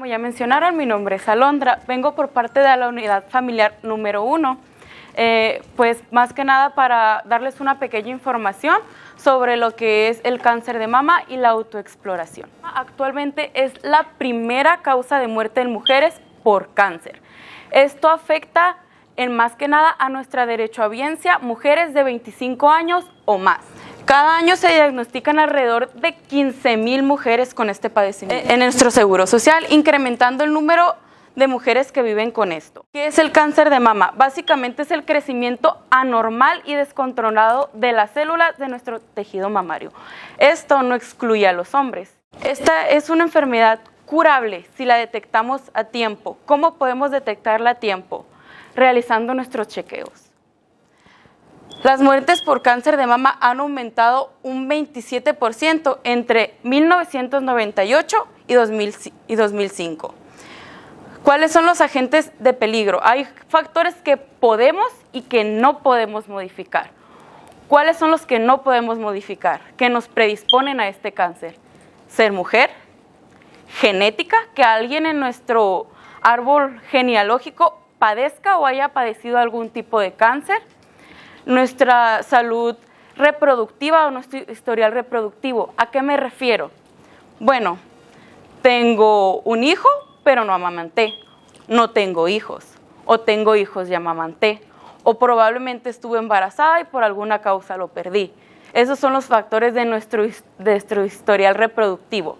como ya mencionaron, mi nombre es Alondra, vengo por parte de la unidad familiar número 1, pues más que nada para darles una pequeña información sobre lo que es el cáncer de mama y la autoexploración. Actualmente es la primera causa de muerte en mujeres por cáncer. Esto afecta en más que nada a nuestra derechohabiencia, mujeres de 25 años o más. Cada año se diagnostican alrededor de 15,000 mujeres con este padecimiento en nuestro seguro social, incrementando el número de mujeres que viven con esto. ¿Qué es el cáncer de mama? Básicamente es el crecimiento anormal y descontrolado de las células de nuestro tejido mamario. Esto no excluye a los hombres. Esta es una enfermedad curable si la detectamos a tiempo. ¿Cómo podemos detectarla a tiempo? Realizando nuestros chequeos. Las muertes por cáncer de mama han aumentado un 27% entre 1998 y 2005. ¿Cuáles son los agentes de peligro? Hay factores que podemos y que no podemos modificar. ¿Cuáles son los que no podemos modificar, que nos predisponen a este cáncer? Ser mujer, genética, que alguien en nuestro árbol genealógico padezca o haya padecido algún tipo de cáncer, nuestra salud reproductiva o nuestro historial reproductivo. ¿A qué me refiero? Bueno, tengo un hijo, pero no amamanté, no tengo hijos, o tengo hijos y amamanté, o probablemente estuve embarazada y por alguna causa lo perdí. Esos son los factores de nuestro historial reproductivo.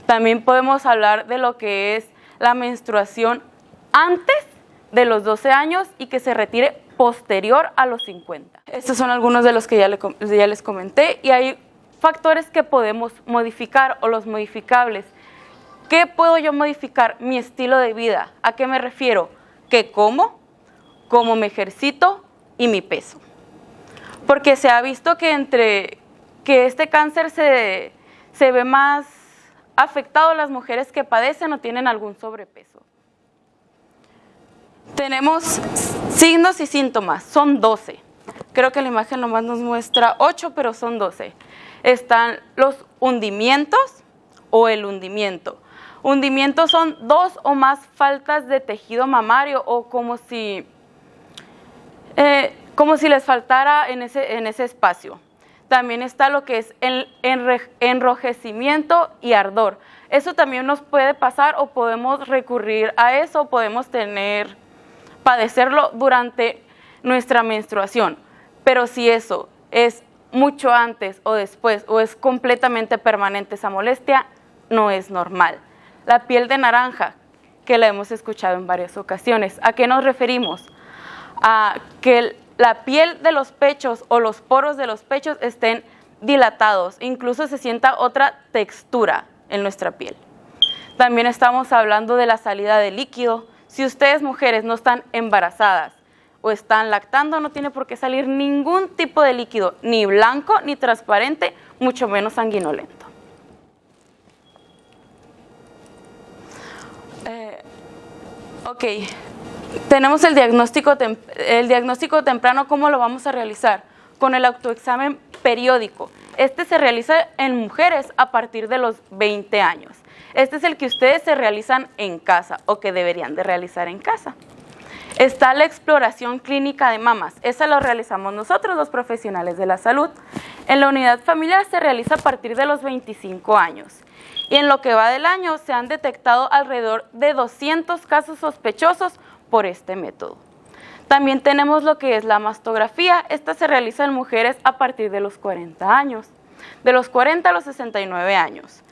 También podemos hablar de lo que es la menstruación antes de los 12 años y que se retire posterior a los 50. Estos son algunos de los que ya les comenté y hay factores que podemos modificar o los modificables. ¿Qué puedo yo modificar? Mi estilo de vida. ¿A qué me refiero? ¿Qué como? ¿Cómo me ejercito? Y mi peso. Porque se ha visto que este cáncer se ve más afectado a las mujeres que padecen o tienen algún sobrepeso. Tenemos signos y síntomas, son 12. Creo que la imagen nomás nos muestra 8, pero son 12. Están los hundimientos o el hundimiento. Hundimientos son 2 o más faltas de tejido mamario o como si les faltara en ese espacio. También está lo que es el enrojecimiento y ardor. Eso también nos puede pasar o podemos recurrir a eso, podemos padecerlo durante nuestra menstruación. Pero si eso es mucho antes o después o es completamente permanente esa molestia, no es normal. La piel de naranja, que la hemos escuchado en varias ocasiones, ¿a qué nos referimos? A que la piel de los pechos o los poros de los pechos estén dilatados, incluso se sienta otra textura en nuestra piel. También estamos hablando de la salida de líquido. Si ustedes mujeres no están embarazadas o están lactando, no tiene por qué salir ningún tipo de líquido, ni blanco ni transparente, mucho menos sanguinolento. Ok, tenemos el diagnóstico temprano. ¿Cómo lo vamos a realizar? Con el autoexamen periódico. Este se realiza en mujeres a partir de los 20 años. Este es el que ustedes se realizan en casa o que deberían de realizar en casa. Está la exploración clínica de mamas. Esa lo realizamos nosotros, los profesionales de la salud. En la unidad familiar se realiza a partir de los 25 años. Y en lo que va del año se han detectado alrededor de 200 casos sospechosos por este método. También tenemos lo que es la mastografía. Esta se realiza en mujeres a partir de los 40 años, de los 40 a los 69 años.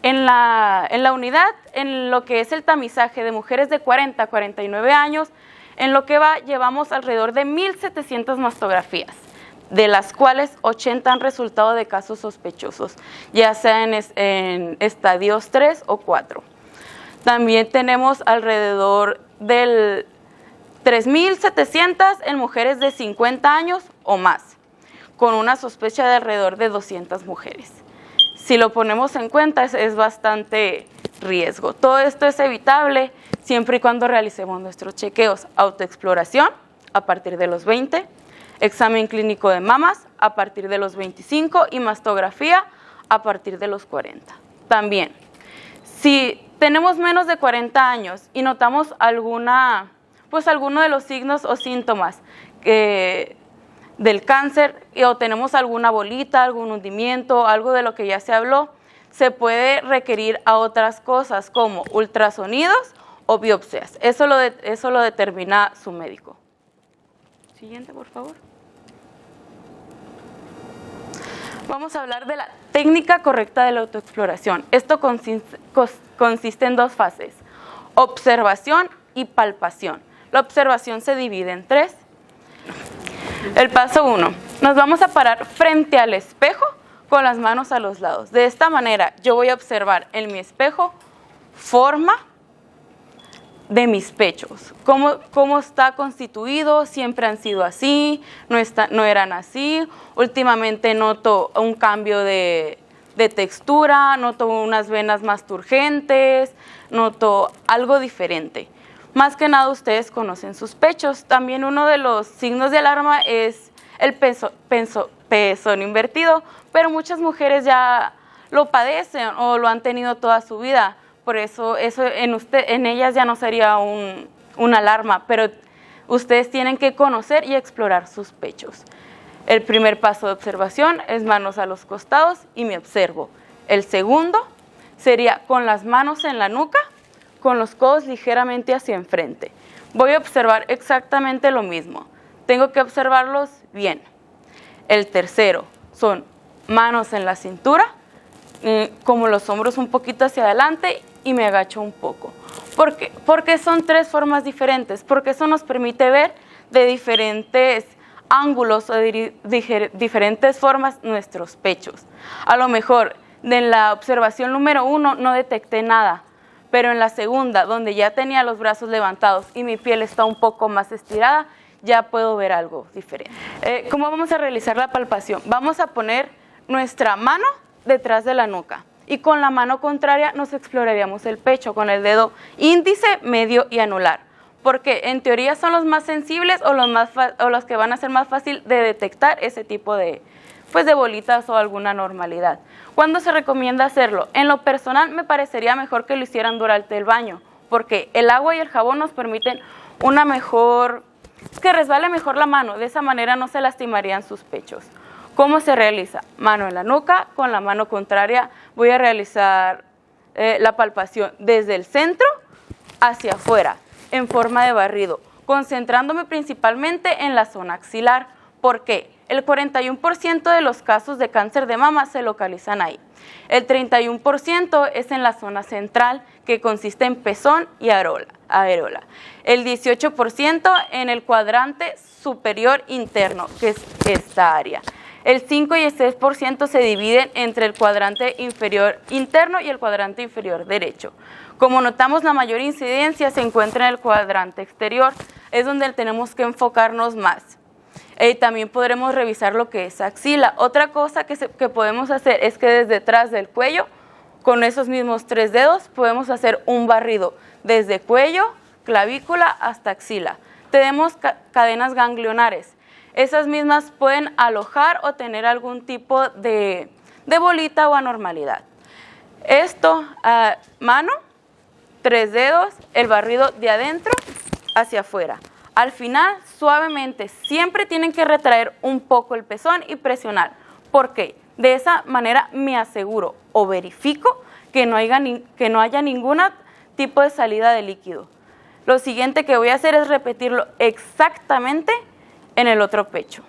En la unidad, en lo que es el tamizaje de mujeres de 40 a 49 años, en lo que va llevamos alrededor de 1,700 mastografías, de las cuales 80 han resultado de casos sospechosos, ya sea en estadios 3 o 4. También tenemos alrededor del 3,700 en mujeres de 50 años o más, con una sospecha de alrededor de 200 mujeres. Si lo ponemos en cuenta, es bastante riesgo. Todo esto es evitable siempre y cuando realicemos nuestros chequeos. Autoexploración a partir de los 20, examen clínico de mamas a partir de los 25 y mastografía a partir de los 40. También, si tenemos menos de 40 años y notamos alguno de los signos o síntomas del cáncer, o tenemos alguna bolita, algún hundimiento, algo de lo que ya se habló, se puede requerir a otras cosas como ultrasonidos o biopsias. Eso lo determina su médico. Siguiente, por favor. Vamos a hablar de la técnica correcta de la autoexploración. Esto consiste en dos fases: observación y palpación. La observación se divide en tres. El paso 1. Nos vamos a parar frente al espejo con las manos a los lados. De esta manera yo voy a observar en mi espejo forma de mis pechos, cómo está constituido, siempre han sido así, no eran así. Últimamente noto un cambio de textura, noto unas venas más turgentes, noto algo diferente. Más que nada ustedes conocen sus pechos. También uno de los signos de alarma es el pezón invertido, pero muchas mujeres ya lo padecen o lo han tenido toda su vida. Por eso en ellas ya no sería una alarma, pero ustedes tienen que conocer y explorar sus pechos. El primer paso de observación es manos a los costados y me observo. El segundo sería con las manos en la nuca, con los codos ligeramente hacia enfrente. Voy a observar exactamente lo mismo. Tengo que observarlos bien. El tercero son manos en la cintura, como los hombros un poquito hacia adelante, y me agacho un poco. ¿Por qué? Porque son tres formas diferentes, porque eso nos permite ver de diferentes ángulos o de diferentes formas nuestros pechos. A lo mejor en la observación número 1 no detecté nada, pero en la segunda, donde ya tenía los brazos levantados y mi piel está un poco más estirada, ya puedo ver algo diferente. ¿Cómo vamos a realizar la palpación? Vamos a poner nuestra mano detrás de la nuca y con la mano contraria nos exploraríamos el pecho con el dedo índice, medio y anular, porque en teoría son los más sensibles o los que van a ser más fácil de detectar ese tipo de bolitas o alguna normalidad. ¿Cuándo se recomienda hacerlo? En lo personal me parecería mejor que lo hicieran durante el baño, porque el agua y el jabón nos permiten que resbale mejor la mano. De esa manera no se lastimarían sus pechos. ¿Cómo se realiza? Mano en la nuca, con la mano contraria voy a realizar la palpación desde el centro hacia afuera, en forma de barrido, concentrándome principalmente en la zona axilar. ¿Por qué? El 41% de los casos de cáncer de mama se localizan ahí. El 31% es en la zona central, que consiste en pezón y areola. El 18% en el cuadrante superior interno, que es esta área. El 5 y el 6% se dividen entre el cuadrante inferior interno y el cuadrante inferior derecho. Como notamos, la mayor incidencia se encuentra en el cuadrante exterior, es donde tenemos que enfocarnos más. También podremos revisar lo que es axila. Otra cosa que podemos hacer es que desde detrás del cuello, con esos mismos 3 dedos, podemos hacer un barrido desde cuello, clavícula hasta axila. Tenemos cadenas ganglionares. Esas mismas pueden alojar o tener algún tipo de bolita o anormalidad. Esto, mano, 3 dedos, el barrido de adentro hacia afuera. Al final, suavemente, siempre tienen que retraer un poco el pezón y presionar. ¿Por qué? De esa manera me aseguro o verifico que no haya ningún tipo de salida de líquido. Lo siguiente que voy a hacer es repetirlo exactamente en el otro pecho.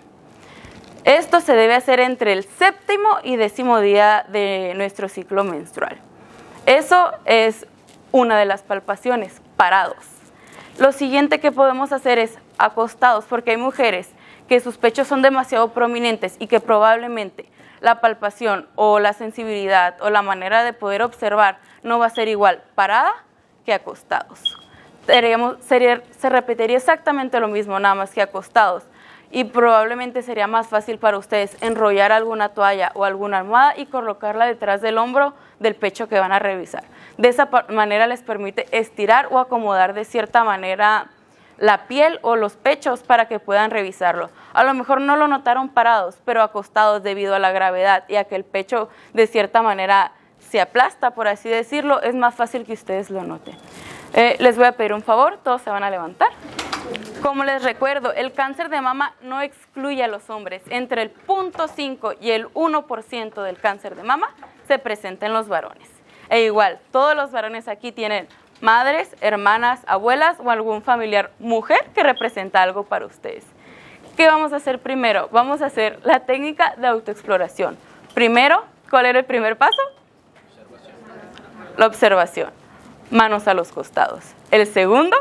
Esto se debe hacer entre el 7º y 10º día de nuestro ciclo menstrual. Eso es una de las palpaciones, parados. Lo siguiente que podemos hacer es acostados, porque hay mujeres que sus pechos son demasiado prominentes y que probablemente la palpación o la sensibilidad o la manera de poder observar no va a ser igual parada que acostados. Se repetiría exactamente lo mismo, nada más que acostados. Y probablemente sería más fácil para ustedes enrollar alguna toalla o alguna almohada y colocarla detrás del hombro del pecho que van a revisar. De esa manera les permite estirar o acomodar de cierta manera la piel o los pechos para que puedan revisarlo. A lo mejor no lo notaron parados, pero acostados debido a la gravedad y a que el pecho de cierta manera se aplasta, por así decirlo, es más fácil que ustedes lo noten. Les voy a pedir un favor, todos se van a levantar. Como les recuerdo, el cáncer de mama no excluye a los hombres. Entre el 0.5 y el 1% del cáncer de mama se presenta en los varones. E igual, todos los varones aquí tienen madres, hermanas, abuelas o algún familiar mujer que representa algo para ustedes. ¿Qué vamos a hacer primero? Vamos a hacer la técnica de autoexploración. Primero, ¿cuál era el primer paso? La observación. Manos a los costados. El segundo,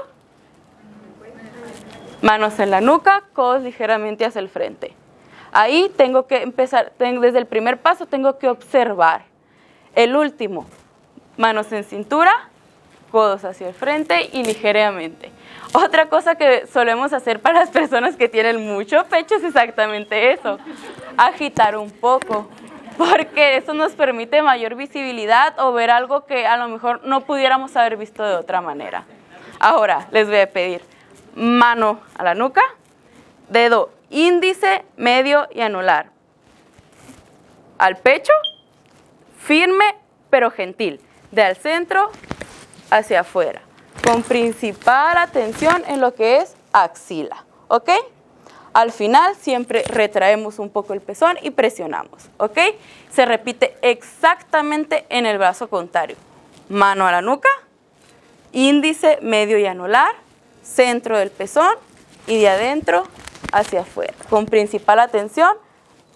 manos en la nuca, codos ligeramente hacia el frente. Ahí tengo que empezar, desde el primer paso tengo que observar. El último, manos en cintura, codos hacia el frente y ligeramente. Otra cosa que solemos hacer para las personas que tienen mucho pecho es exactamente eso, agitar un poco, porque eso nos permite mayor visibilidad o ver algo que a lo mejor no pudiéramos haber visto de otra manera. Ahora les voy a pedir mano a la nuca, dedo índice, medio y anular al pecho, firme pero gentil, de al centro hacia afuera, con principal atención en lo que es axila, ¿ok? Al final siempre retraemos un poco el pezón y presionamos, ¿ok? Se repite exactamente en el brazo contrario. Mano a la nuca, índice, medio y anular, centro del pezón y de adentro hacia afuera, con principal atención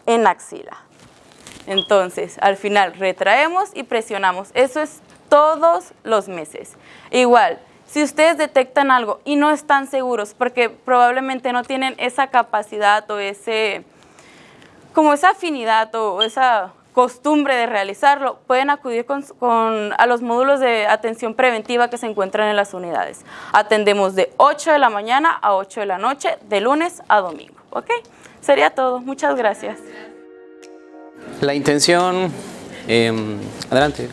en la axila. Entonces, al final retraemos y presionamos. Eso es todos los meses. Igual, si ustedes detectan algo y no están seguros, porque probablemente no tienen esa capacidad o como esa afinidad o esa costumbre de realizarlo, pueden acudir a los módulos de atención preventiva que se encuentran en las unidades. Atendemos de 8 de la mañana a 8 de la noche, de lunes a domingo. ¿Ok? Sería todo. Muchas gracias. La intención, adelante.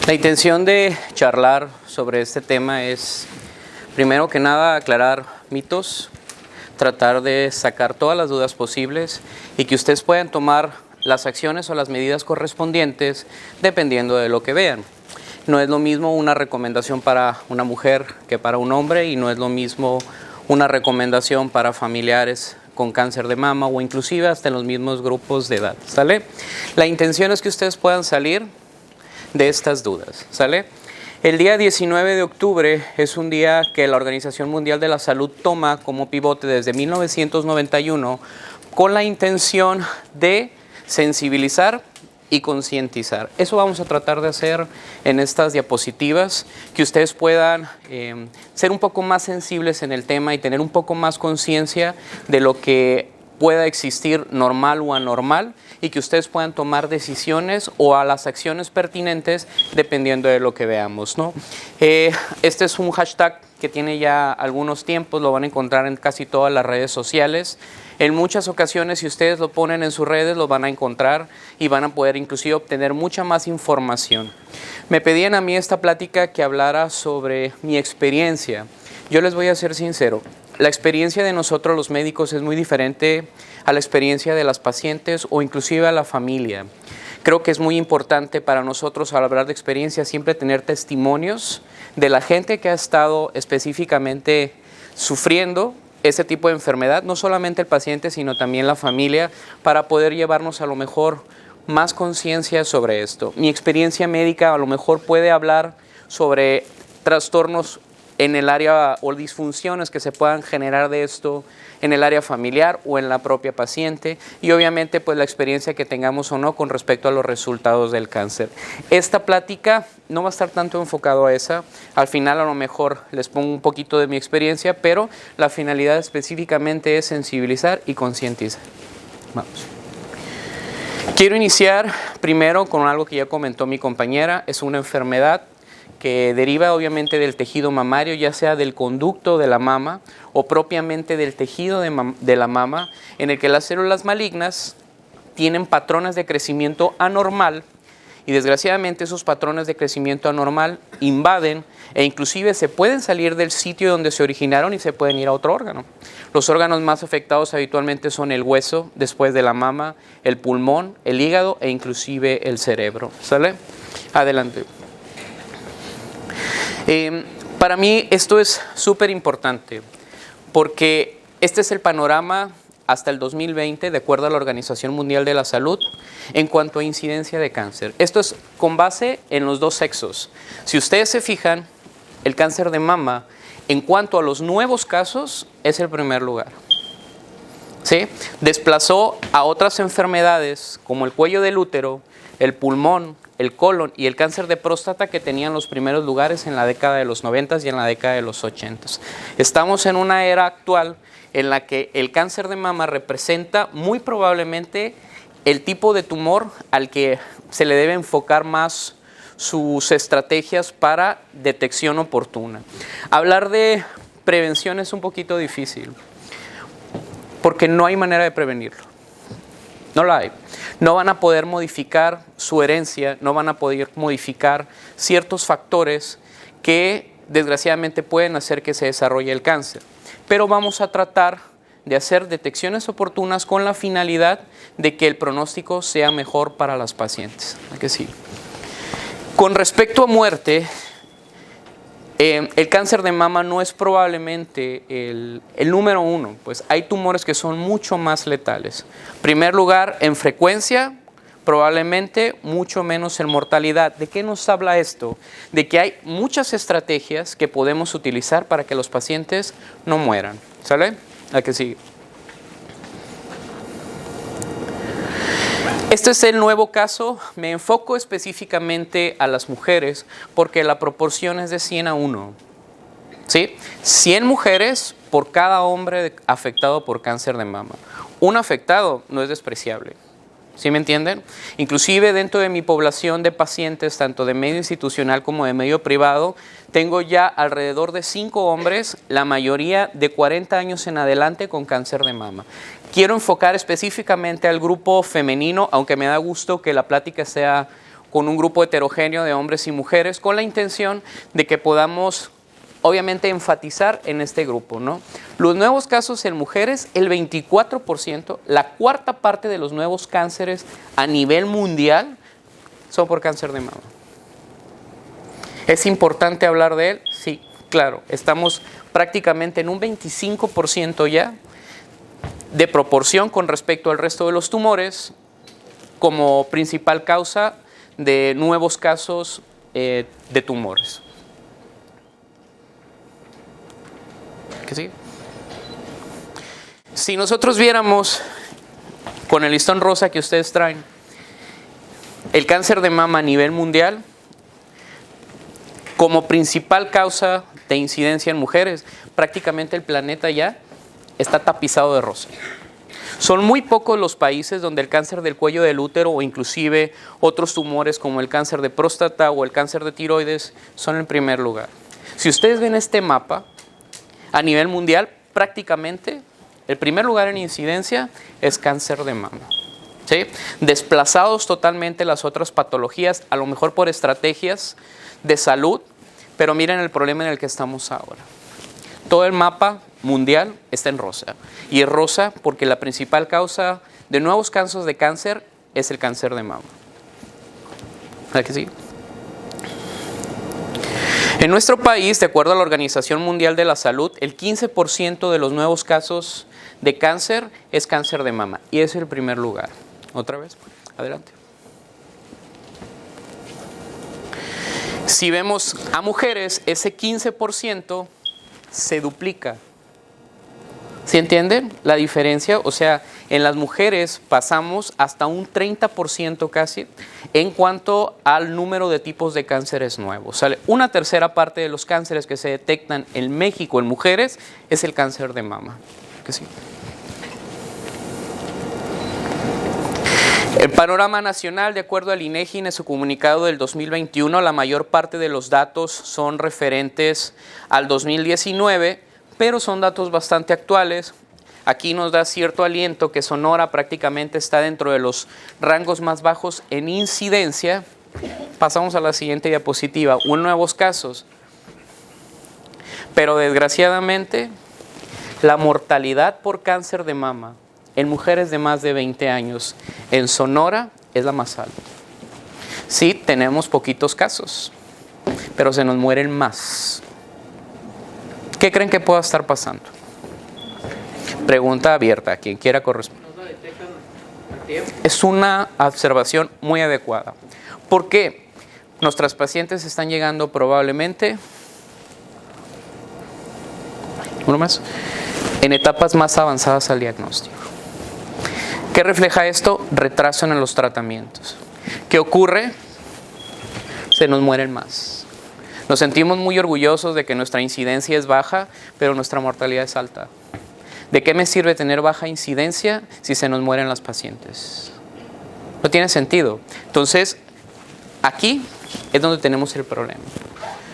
La intención de charlar sobre este tema es, primero que nada, aclarar mitos, tratar de sacar todas las dudas posibles y que ustedes puedan tomar las acciones o las medidas correspondientes dependiendo de lo que vean. No es lo mismo una recomendación para una mujer que para un hombre y no es lo mismo una recomendación para familiares con cáncer de mama o inclusive hasta en los mismos grupos de edad, ¿sale? La intención es que ustedes puedan salir de estas dudas, ¿sale? El día 19 de octubre es un día que la Organización Mundial de la Salud toma como pivote desde 1991 con la intención de sensibilizar y concientizar. Eso vamos a tratar de hacer en estas diapositivas, que ustedes puedan ser un poco más sensibles en el tema y tener un poco más conciencia de lo que pueda existir normal o anormal y que ustedes puedan tomar decisiones o a las acciones pertinentes dependiendo de lo que veamos, ¿no? Este es un hashtag que tiene ya algunos tiempos, lo van a encontrar en casi todas las redes sociales. En muchas ocasiones, si ustedes lo ponen en sus redes, lo van a encontrar y van a poder inclusive obtener mucha más información. Me pedían a mí esta plática que hablara sobre mi experiencia. Yo les voy a ser sincero, la experiencia de nosotros los médicos es muy diferente a la experiencia de las pacientes o inclusive a la familia. Creo que es muy importante para nosotros al hablar de experiencia siempre tener testimonios de la gente que ha estado específicamente sufriendo ese tipo de enfermedad, no solamente el paciente, sino también la familia, para poder llevarnos a lo mejor más conciencia sobre esto. Mi experiencia médica a lo mejor puede hablar sobre trastornos en el área o disfunciones que se puedan generar de esto en el área familiar o en la propia paciente y obviamente pues la experiencia que tengamos o no con respecto a los resultados del cáncer. Esta plática no va a estar tanto enfocado a esa, al final a lo mejor les pongo un poquito de mi experiencia, pero la finalidad específicamente es sensibilizar y concientizar. Vamos. Quiero iniciar primero con algo que ya comentó mi compañera, es una enfermedad que deriva obviamente del tejido mamario, ya sea del conducto de la mama o propiamente del tejido de la mama, en el que las células malignas tienen patrones de crecimiento anormal y desgraciadamente esos patrones de crecimiento anormal invaden e inclusive se pueden salir del sitio donde se originaron y se pueden ir a otro órgano. Los órganos más afectados habitualmente son el hueso, después de la mama, el pulmón, el hígado e inclusive el cerebro, ¿sale? Adelante. Para mí esto es súper importante porque este es el panorama hasta el 2020, de acuerdo a la Organización Mundial de la Salud, en cuanto a incidencia de cáncer. Esto es con base en los dos sexos. Si ustedes se fijan, el cáncer de mama, en cuanto a los nuevos casos, es el primer lugar. ¿Sí? Desplazó a otras enfermedades como el cuello del útero, el pulmón, el colon y el cáncer de próstata, que tenían los primeros lugares en la década de los 90 y en la década de los 80. Estamos en una era actual en la que el cáncer de mama representa muy probablemente el tipo de tumor al que se le debe enfocar más sus estrategias para detección oportuna. Hablar de prevención es un poquito difícil porque no hay manera de prevenirlo. No la hay. No van a poder modificar su herencia, no van a poder modificar ciertos factores que desgraciadamente pueden hacer que se desarrolle el cáncer. Pero vamos a tratar de hacer detecciones oportunas con la finalidad de que el pronóstico sea mejor para las pacientes. ¿A que sí? Con respecto a muerte, el cáncer de mama no es probablemente el número uno, pues hay tumores que son mucho más letales. En primer lugar, en frecuencia, probablemente mucho menos en mortalidad. ¿De qué nos habla esto? De que hay muchas estrategias que podemos utilizar para que los pacientes no mueran. ¿Sale? ¿A que sigue? Este es el nuevo caso. Me enfoco específicamente a las mujeres porque la proporción es de 100 a 1. ¿Sí? 100 mujeres por cada hombre afectado por cáncer de mama. Un afectado no es despreciable. ¿Sí me entienden? Inclusive dentro de mi población de pacientes, tanto de medio institucional como de medio privado, tengo ya alrededor de 5 hombres, la mayoría de 40 años en adelante con cáncer de mama. Quiero enfocar específicamente al grupo femenino, aunque me da gusto que la plática sea con un grupo heterogéneo de hombres y mujeres, con la intención de que podamos obviamente enfatizar en este grupo, ¿no? Los nuevos casos en mujeres, el 24%, la cuarta parte de los nuevos cánceres a nivel mundial son por cáncer de mama. ¿Es importante hablar de él? Sí, claro. Estamos prácticamente en un 25% ya de proporción con respecto al resto de los tumores como principal causa de nuevos casos de tumores. ¿Que sí? Si nosotros viéramos con el listón rosa que ustedes traen el cáncer de mama a nivel mundial como principal causa de incidencia en mujeres, prácticamente el planeta ya está tapizado de rosa. Son muy pocos los países donde el cáncer del cuello del útero o inclusive otros tumores como el cáncer de próstata o el cáncer de tiroides son en primer lugar. Si ustedes ven este mapa, a nivel mundial, prácticamente el primer lugar en incidencia es cáncer de mama. ¿Sí? Desplazados totalmente las otras patologías, a lo mejor por estrategias de salud, pero miren el problema en el que estamos ahora. Todo el mapa mundial está en rosa. Y es rosa porque la principal causa de nuevos casos de cáncer es el cáncer de mama. ¿Verdad que sí? En nuestro país, de acuerdo a la Organización Mundial de la Salud, el 15% de los nuevos casos de cáncer es cáncer de mama. Y es el primer lugar. Otra vez, adelante. Si vemos a mujeres, ese 15% se duplica. ¿Sí entienden la diferencia? O sea, en las mujeres pasamos hasta un 30% casi en cuanto al número de tipos de cánceres nuevos. ¿Sale? Una tercera parte de los cánceres que se detectan en México en mujeres es el cáncer de mama. ¿Que sí? El panorama nacional, de acuerdo al INEGI, en su comunicado del 2021, la mayor parte de los datos son referentes al 2019, pero son datos bastante actuales. Aquí nos da cierto aliento que Sonora prácticamente está dentro de los rangos más bajos en incidencia. Pasamos a la siguiente diapositiva. Nuevos casos. Pero desgraciadamente, la mortalidad por cáncer de mama en mujeres de más de 20 años en Sonora es la más alta. Sí, tenemos poquitos casos, pero se nos mueren más. ¿Qué creen que pueda estar pasando? Pregunta abierta, a quien quiera corresponder. Es una observación muy adecuada. ¿Por qué? Nuestras pacientes están llegando probablemente, uno más, en etapas más avanzadas al diagnóstico. ¿Qué refleja esto? Retraso en los tratamientos. ¿Qué ocurre? Se nos mueren más. Nos sentimos muy orgullosos de que nuestra incidencia es baja, pero nuestra mortalidad es alta. ¿De qué me sirve tener baja incidencia si se nos mueren las pacientes? No tiene sentido. Entonces, aquí es donde tenemos el problema.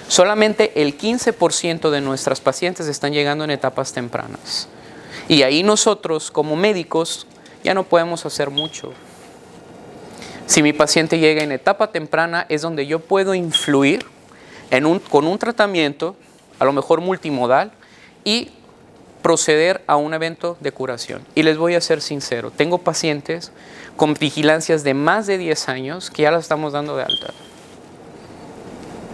Solamente el 15% de nuestras pacientes están llegando en etapas tempranas. Y ahí nosotros, como médicos, ya no podemos hacer mucho. Si mi paciente llega en etapa temprana, es donde yo puedo influir con un tratamiento, a lo mejor multimodal, y proceder a un evento de curación. Y les voy a ser sincero, tengo pacientes con vigilancias de más de 10 años que ya las estamos dando de alta.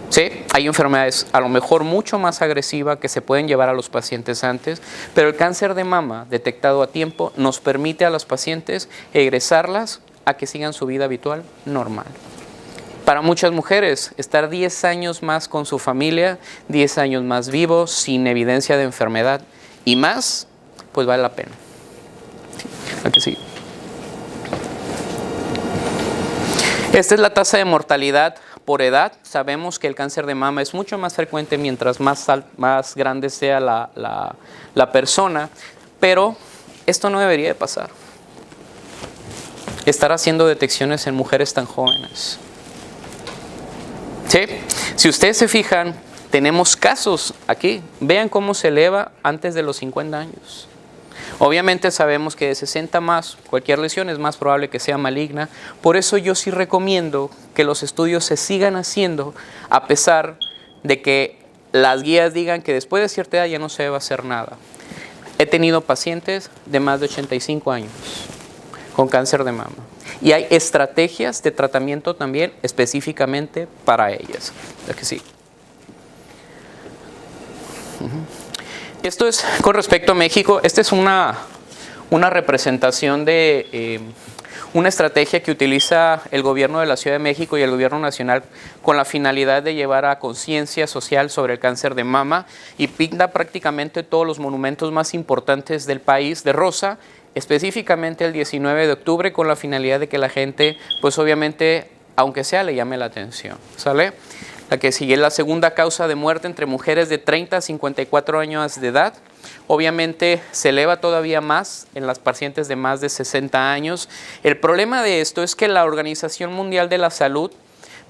Sí, hay enfermedades a lo mejor mucho más agresivas que se pueden llevar a los pacientes antes, pero el cáncer de mama detectado a tiempo nos permite a los pacientes egresarlas a que sigan su vida habitual normal. Para muchas mujeres, estar 10 años más con su familia, 10 años más vivos, sin evidencia de enfermedad y más, pues vale la pena. ¿A que sí? Esta es la tasa de mortalidad por edad. Sabemos que el cáncer de mama es mucho más frecuente mientras más grande sea la persona, pero esto no debería de pasar. Estar haciendo detecciones en mujeres tan jóvenes. ¿Sí? Si ustedes se fijan, tenemos casos aquí. Vean cómo se eleva antes de los 50 años. Obviamente sabemos que de 60 más, cualquier lesión es más probable que sea maligna. Por eso yo sí recomiendo que los estudios se sigan haciendo, a pesar de que las guías digan que después de cierta edad ya no se debe hacer nada. He tenido pacientes de más de 85 años con cáncer de mama. Y hay estrategias de tratamiento también específicamente para ellas. ¿Es que sí? Esto es con respecto a México. Esta es una representación de una estrategia que utiliza el gobierno de la Ciudad de México y el gobierno nacional con la finalidad de llevar a conciencia social sobre el cáncer de mama, y pinta prácticamente todos los monumentos más importantes del país de rosa, específicamente el 19 de octubre, con la finalidad de que la gente, pues obviamente, aunque sea, le llame la atención. ¿Sale? La que sigue es la segunda causa de muerte entre mujeres de 30 a 54 años de edad. Obviamente se eleva todavía más en las pacientes de más de 60 años. El problema de esto es que la Organización Mundial de la Salud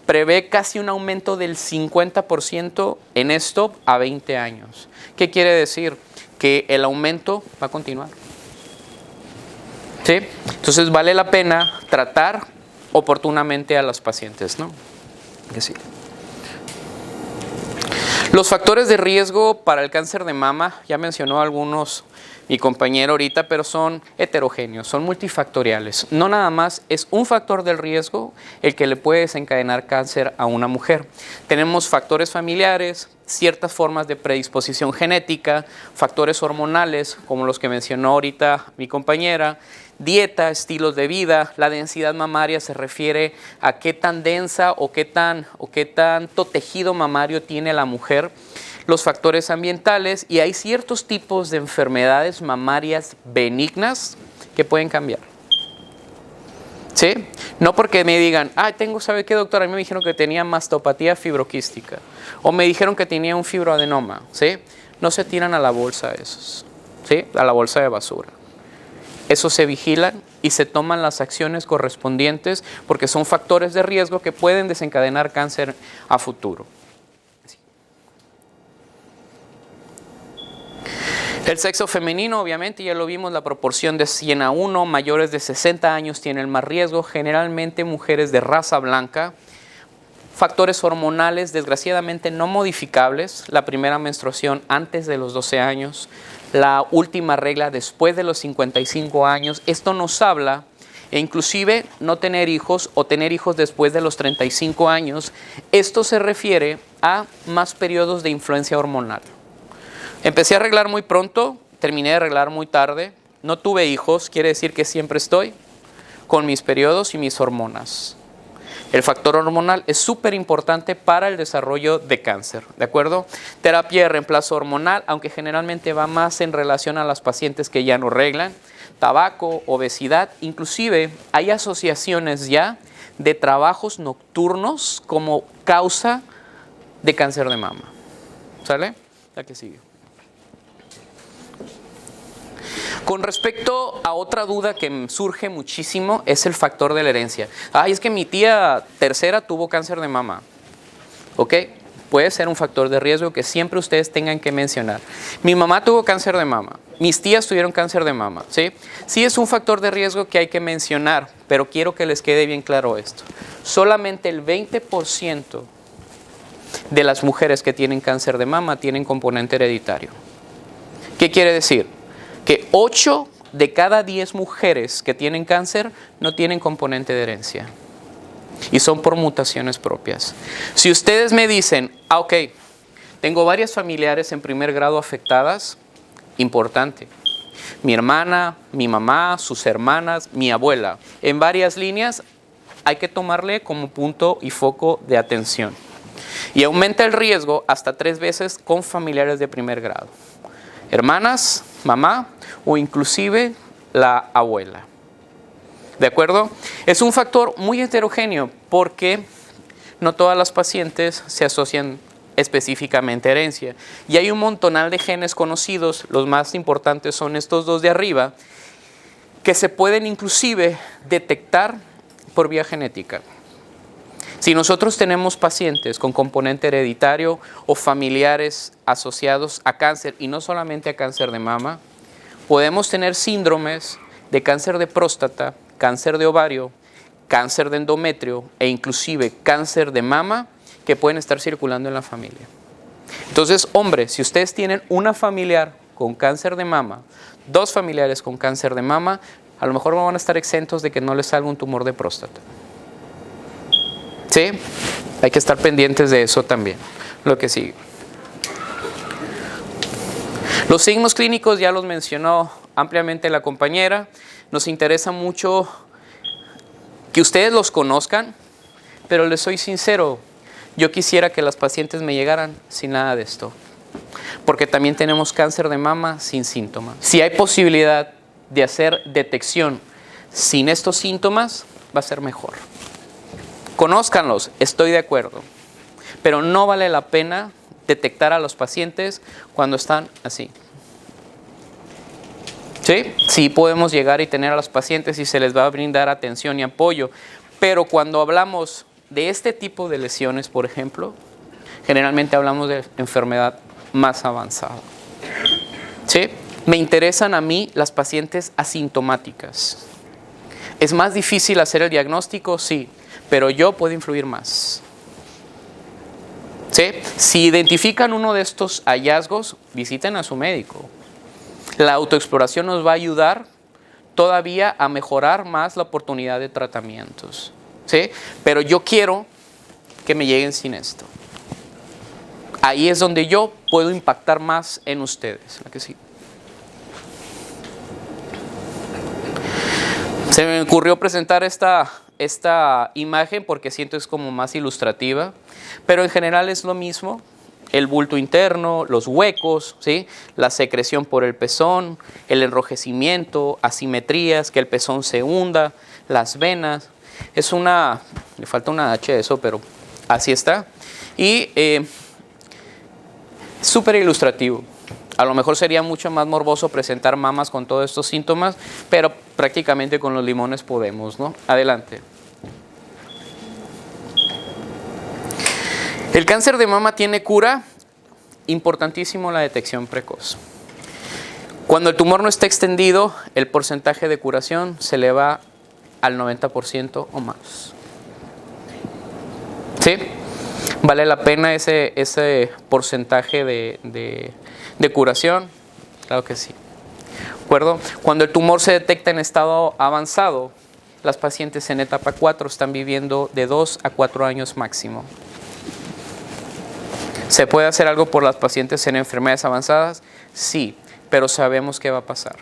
prevé casi un aumento del 50% en esto a 20 años. ¿Qué quiere decir? Que el aumento va a continuar. ¿Sí? Entonces vale la pena tratar oportunamente a las pacientes, ¿no? Que sí. Los factores de riesgo para el cáncer de mama, ya mencionó algunos mi compañero ahorita, pero son heterogéneos, son multifactoriales. No nada más es un factor del riesgo el que le puede desencadenar cáncer a una mujer. Tenemos factores familiares, ciertas formas de predisposición genética, factores hormonales, como los que mencionó ahorita mi compañera, dieta, estilos de vida. La densidad mamaria se refiere a qué tan densa o qué tanto tejido mamario tiene la mujer. Los factores ambientales, y hay ciertos tipos de enfermedades mamarias benignas que pueden cambiar. ¿Sí? No porque me digan, ¿sabe qué, doctora? A mí me dijeron que tenía mastopatía fibroquística, o me dijeron que tenía un fibroadenoma. ¿Sí? No se tiran a la bolsa esos, ¿sí? A la bolsa de basura. Eso se vigilan y se toman las acciones correspondientes, porque son factores de riesgo que pueden desencadenar cáncer a futuro. El sexo femenino, obviamente, ya lo vimos, la proporción de 100 a 1, mayores de 60 años tienen más riesgo, generalmente mujeres de raza blanca. Factores hormonales, desgraciadamente no modificables, la primera menstruación antes de los 12 años, la última regla después de los 55 años. Esto nos habla e inclusive no tener hijos o tener hijos después de los 35 años. Esto se refiere a más periodos de influencia hormonal. Empecé a arreglar muy pronto, terminé de arreglar muy tarde, no tuve hijos, quiere decir que siempre estoy con mis periodos y mis hormonas. El factor hormonal es súper importante para el desarrollo de cáncer, ¿de acuerdo? Terapia de reemplazo hormonal, aunque generalmente va más en relación a las pacientes que ya no arreglan. Tabaco, obesidad, inclusive hay asociaciones ya de trabajos nocturnos como causa de cáncer de mama. ¿Sale? La que sigue. Con respecto a otra duda que surge muchísimo es el factor de la herencia. Ay, es que mi tía tercera tuvo cáncer de mama. ¿Ok? Puede ser un factor de riesgo que siempre ustedes tengan que mencionar. Mi mamá tuvo cáncer de mama. Mis tías tuvieron cáncer de mama. ¿Sí? Sí es un factor de riesgo que hay que mencionar, pero quiero que les quede bien claro esto. Solamente el 20% de las mujeres que tienen cáncer de mama tienen componente hereditario. ¿Qué quiere decir? Que 8 de cada 10 mujeres que tienen cáncer no tienen componente de herencia. Y son por mutaciones propias. Si ustedes me dicen, ok, tengo varias familiares en primer grado afectadas, importante. Mi hermana, mi mamá, sus hermanas, mi abuela. En varias líneas hay que tomarle como punto y foco de atención. Y aumenta el riesgo hasta 3 veces con familiares de primer grado. Hermanas, mamá o inclusive la abuela. ¿De acuerdo? Es un factor muy heterogéneo porque no todas las pacientes se asocian específicamente a herencia. Y hay un montonal de genes conocidos, los más importantes son estos dos de arriba, que se pueden inclusive detectar por vía genética. Si nosotros tenemos pacientes con componente hereditario o familiares asociados a cáncer, y no solamente a cáncer de mama, podemos tener síndromes de cáncer de próstata, cáncer de ovario, cáncer de endometrio e inclusive cáncer de mama que pueden estar circulando en la familia. Entonces, hombres, si ustedes tienen una familiar con cáncer de mama, 2 familiares con cáncer de mama, a lo mejor no van a estar exentos de que no les salga un tumor de próstata. ¿Sí? Hay que estar pendientes de eso también. Lo que sigue. Los signos clínicos ya los mencionó ampliamente la compañera. Nos interesa mucho que ustedes los conozcan, pero les soy sincero, yo quisiera que las pacientes me llegaran sin nada de esto, porque también tenemos cáncer de mama sin síntomas. Si hay posibilidad de hacer detección sin estos síntomas, va a ser mejor. Conózcanlos, estoy de acuerdo, pero no vale la pena detectar a los pacientes cuando están así. ¿Sí? Sí podemos llegar y tener a los pacientes y se les va a brindar atención y apoyo, pero cuando hablamos de este tipo de lesiones, por ejemplo, generalmente hablamos de enfermedad más avanzada. ¿Sí? Me interesan a mí las pacientes asintomáticas. ¿Es más difícil hacer el diagnóstico? Sí, pero yo puedo influir más. ¿Sí? Si identifican uno de estos hallazgos, visiten a su médico. La autoexploración nos va a ayudar todavía a mejorar más la oportunidad de tratamientos. ¿Sí? Pero yo quiero que me lleguen sin esto. Ahí es donde yo puedo impactar más en ustedes. ¿La que sí? Se me ocurrió presentar esta imagen porque siento es como más ilustrativa, pero en general es lo mismo. El bulto interno, los huecos, ¿sí? La secreción por el pezón, el enrojecimiento, asimetrías, que el pezón se hunda, las venas. Es una, le falta una H de eso, pero así está. Y súper ilustrativo. A lo mejor sería mucho más morboso presentar mamas con todos estos síntomas, pero prácticamente con los limones podemos, ¿no? Adelante. El cáncer de mama tiene cura, importantísimo la detección precoz. Cuando el tumor no está extendido, el porcentaje de curación se eleva al 90% o más. ¿Sí? ¿Vale la pena ese porcentaje de curación? Claro que sí. ¿De acuerdo? Cuando el tumor se detecta en estado avanzado, las pacientes en etapa 4 están viviendo de 2 a 4 años máximo. ¿Se puede hacer algo por las pacientes en enfermedades avanzadas? Sí, pero sabemos qué va a pasar.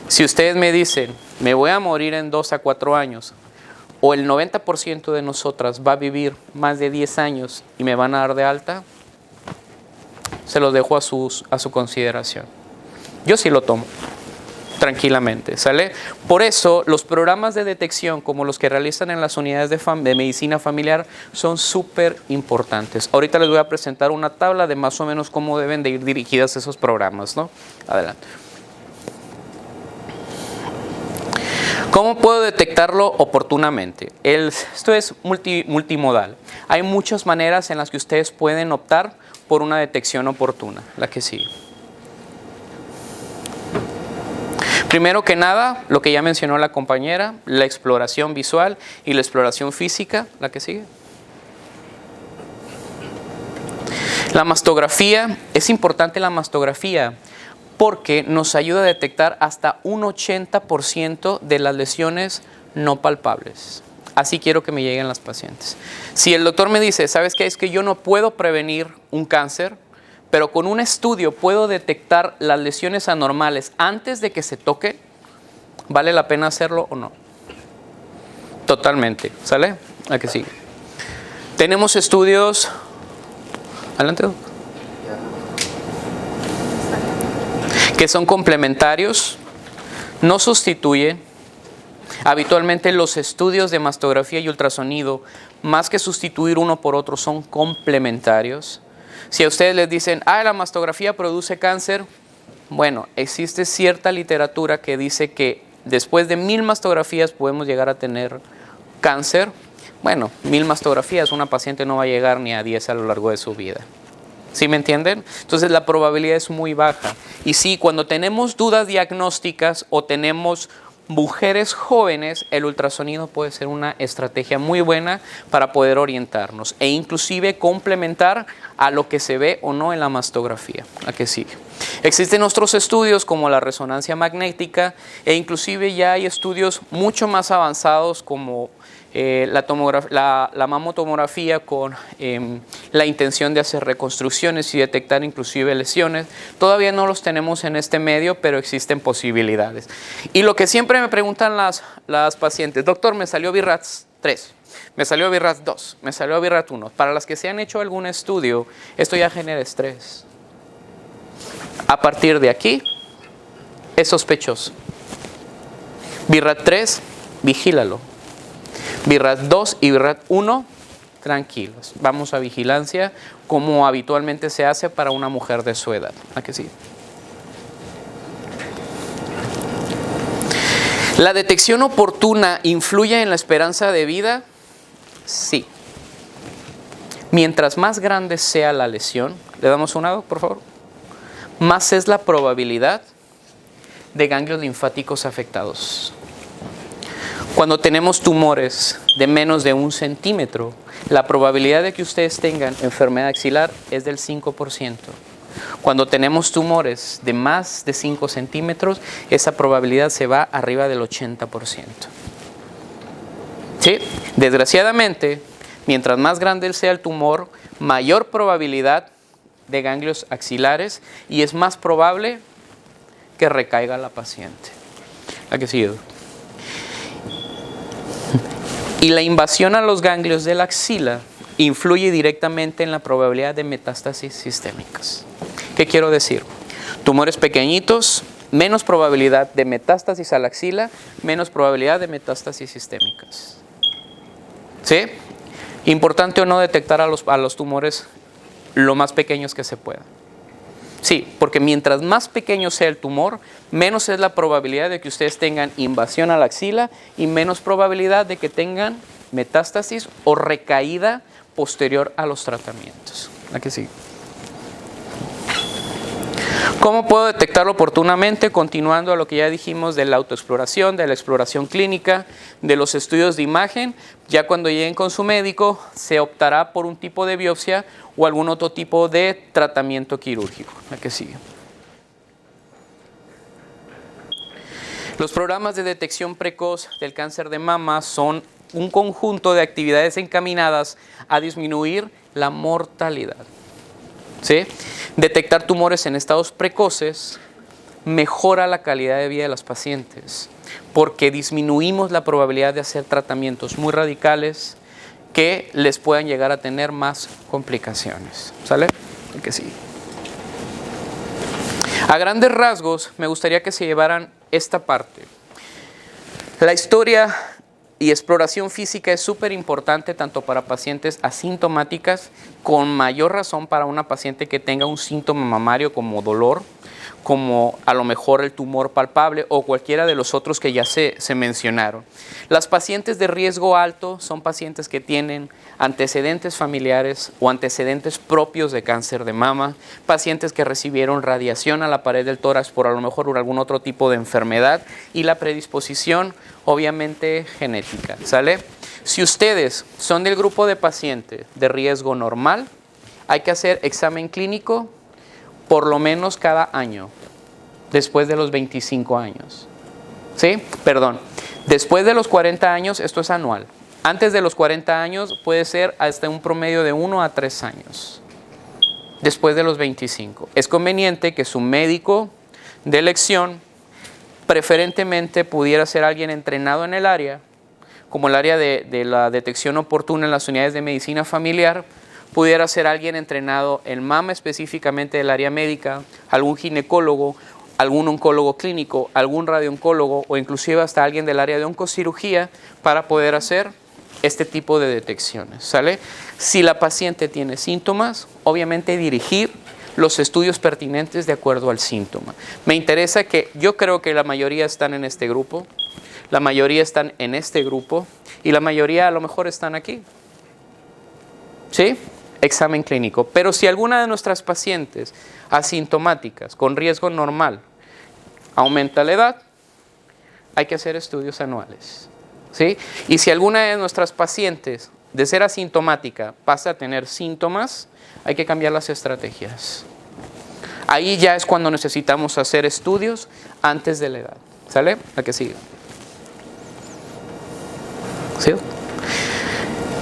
Si ustedes me dicen, me voy a morir en 2 a 4 años, o el 90% de nosotras va a vivir más de 10 años y me van a dar de alta, se los dejo a su consideración. Yo sí lo tomo, tranquilamente, ¿sale? Por eso, los programas de detección, como los que realizan en las unidades de medicina familiar, son súper importantes. Ahorita les voy a presentar una tabla de más o menos cómo deben de ir dirigidas esos programas, ¿no? Adelante. ¿Cómo puedo detectarlo oportunamente? Esto es multimodal. Hay muchas maneras en las que ustedes pueden optar por una detección oportuna. La que sigue. Primero que nada, lo que ya mencionó la compañera, la exploración visual y la exploración física. La que sigue. La mastografía. Es importante la mastografía porque nos ayuda a detectar hasta un 80% de las lesiones no palpables. Así quiero que me lleguen las pacientes. Si el doctor me dice, ¿sabes qué? Es que yo no puedo prevenir un cáncer, pero con un estudio puedo detectar las lesiones anormales antes de que se toque, ¿vale la pena hacerlo o no? Totalmente, ¿sale? ¿A que sí? Tenemos estudios... Adelante, doctor. Que son complementarios, no sustituyen. Habitualmente los estudios de mastografía y ultrasonido, más que sustituir uno por otro, son complementarios. Si a ustedes les dicen, la mastografía produce cáncer, bueno, existe cierta literatura que dice que después de 1000 mastografías podemos llegar a tener cáncer. Bueno, 1000 mastografías, una paciente no va a llegar ni a 10 a lo largo de su vida. ¿Sí me entienden? Entonces la probabilidad es muy baja. Y sí, cuando tenemos dudas diagnósticas o tenemos mujeres jóvenes, el ultrasonido puede ser una estrategia muy buena para poder orientarnos e inclusive complementar a lo que se ve o no en la mastografía. ¿A qué sigue? Existen otros estudios como la resonancia magnética e inclusive ya hay estudios mucho más avanzados como la mamotomografía con la intención de hacer reconstrucciones y detectar inclusive lesiones. Todavía no los tenemos en este medio, pero existen posibilidades. Y lo que siempre me preguntan las pacientes, doctor, me salió BIRATS 3, me salió BIRATS 2, me salió BIRATS 1. Para las que se han hecho algún estudio, esto ya genera estrés. A partir de aquí, es sospechoso. BIRATS 3, vigílalo. BIRATS 2 y BIRATS 1, tranquilos. Vamos a vigilancia como habitualmente se hace para una mujer de su edad. ¿A que sí? ¿La detección oportuna influye en la esperanza de vida? Sí. Mientras más grande sea la lesión, le damos una, por favor, más es la probabilidad de ganglios linfáticos afectados. Cuando tenemos tumores de menos de 1 centímetro, la probabilidad de que ustedes tengan enfermedad axilar es del 5%. Cuando tenemos tumores de más de 5 centímetros, esa probabilidad se va arriba del 80%. ¿Sí? Desgraciadamente, mientras más grande sea el tumor, mayor probabilidad de ganglios axilares y es más probable que recaiga la paciente. ¿A qué sigue? Y la invasión a los ganglios de la axila influye directamente en la probabilidad de metástasis sistémicas. ¿Qué quiero decir? Tumores pequeñitos, menos probabilidad de metástasis a la axila, menos probabilidad de metástasis sistémicas. ¿Sí? Importante o no detectar a los tumores lo más pequeños que se pueda. Sí, porque mientras más pequeño sea el tumor, menos es la probabilidad de que ustedes tengan invasión a la axila y menos probabilidad de que tengan metástasis o recaída posterior a los tratamientos. ¿A qué sigue? ¿Cómo puedo detectarlo oportunamente? Continuando a lo que ya dijimos de la autoexploración, de la exploración clínica, de los estudios de imagen. Ya cuando lleguen con su médico, se optará por un tipo de biopsia o algún otro tipo de tratamiento quirúrgico. ¿A qué sigue? Los programas de detección precoz del cáncer de mama son un conjunto de actividades encaminadas a disminuir la mortalidad. ¿Sí? Detectar tumores en estados precoces mejora la calidad de vida de las pacientes porque disminuimos la probabilidad de hacer tratamientos muy radicales que les puedan llegar a tener más complicaciones. ¿Sale? El que sigue. A grandes rasgos, me gustaría que se llevaran esta parte. La historia y exploración física es súper importante tanto para pacientes asintomáticas, con mayor razón para una paciente que tenga un síntoma mamario como dolor, como a lo mejor el tumor palpable o cualquiera de los otros que ya se mencionaron. Las pacientes de riesgo alto son pacientes que tienen antecedentes familiares o antecedentes propios de cáncer de mama, pacientes que recibieron radiación a la pared del tórax por a lo mejor algún otro tipo de enfermedad y la predisposición obviamente genética, ¿sale? Si ustedes son del grupo de pacientes de riesgo normal, hay que hacer examen clínico por lo menos cada año, después de los 25 años. ¿Sí? Perdón, después de los 40 años, esto es anual. Antes de los 40 años puede ser hasta un promedio de 1 a 3 años. Después de los 25. Es conveniente que su médico de elección preferentemente pudiera ser alguien entrenado en el área, como el área de la detección oportuna en las unidades de medicina familiar, pudiera ser alguien entrenado en mama específicamente del área médica, algún ginecólogo, algún oncólogo clínico, algún radiooncólogo o inclusive hasta alguien del área de oncocirugía para poder hacer este tipo de detecciones, ¿sale? Si la paciente tiene síntomas, obviamente dirigir los estudios pertinentes de acuerdo al síntoma. Me interesa que yo creo que la mayoría están en este grupo, la mayoría están en este grupo y la mayoría a lo mejor están aquí. ¿Sí? Examen clínico. Pero si alguna de nuestras pacientes asintomáticas con riesgo normal aumenta la edad, hay que hacer estudios anuales. ¿Sí? Y si alguna de nuestras pacientes de ser asintomática pasa a tener síntomas, hay que cambiar las estrategias. Ahí ya es cuando necesitamos hacer estudios antes de la edad. ¿Sale? La que sigue. ¿Sí?